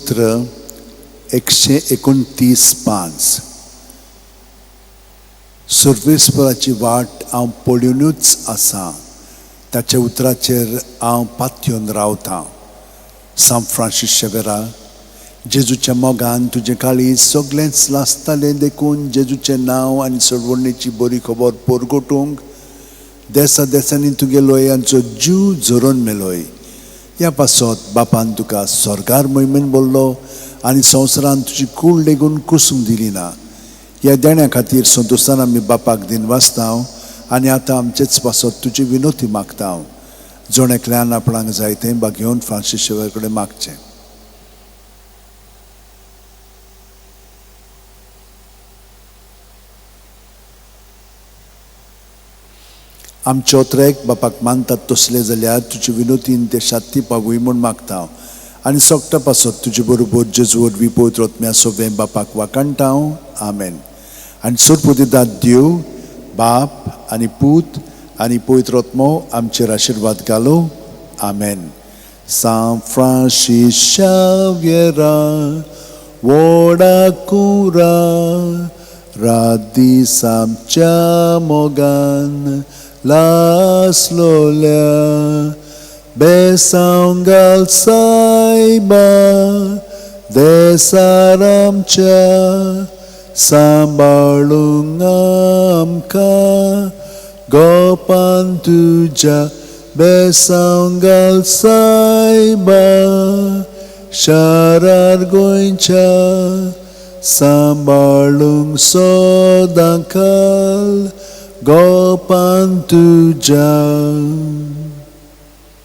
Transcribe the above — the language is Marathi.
स्तोत्र 129 सर्वेस्पराची वाट हांव पळोवनूच आसा, ताच्या उतराचेर हांव पातयेवन रावतां. सांत फ्रांसीस शेवेरा, जेजूच्या मोगान तुजें काळीज सगळेंच लासतालें देखून जेजूचें नांव आनी चळवळणेची बरी खबर परगटूंक देसा देसांनी तुगे लोयांचो जीव झरोवन मेलोय. ह्या पासत बापान तुका स्वर्गार मोहिमेन बोल्लो आनी संवसारान तुजी कूड लेगून कुसूंक दिली ना. ह्या देण्या खातीर संतोशान आमी बापाक दिन वाचतांव आनी आतां आमचेच पासत तुजी विनोती मागतांव. जोणेकल्यान आपणाक जाय तें बागेवन फ्रांसीस शेवेर कडेन मागचें. आमचे ओत्रेक बापाक मानतात तसले जाल्यार तुजे विनोतीन ते शांती पावूय म्हूण मागतांव आनी सोगटा पासत तुजे बरोबर जेजू वरवीं पवित्र आत्म्या सोबें बापाक वाकाणटांव. आमेन. आनी सोरपुदिदाद देव बाप आनी पूत आनी पवित्र आत्मो आमचेर आशिर्वाद घालो. आमेन. सांत फ्रांसीस शावियरा वोडाकुरा रादीस आमच्या मोगान लासलोल्या बेसांगाल सायबा देसार आमच्या सांबाळूंक आमकां गोपान तुज्या बेसांगाल सायबा शारार गोंयच्या सांबाळूंक सदां काल गोपान तुज्या.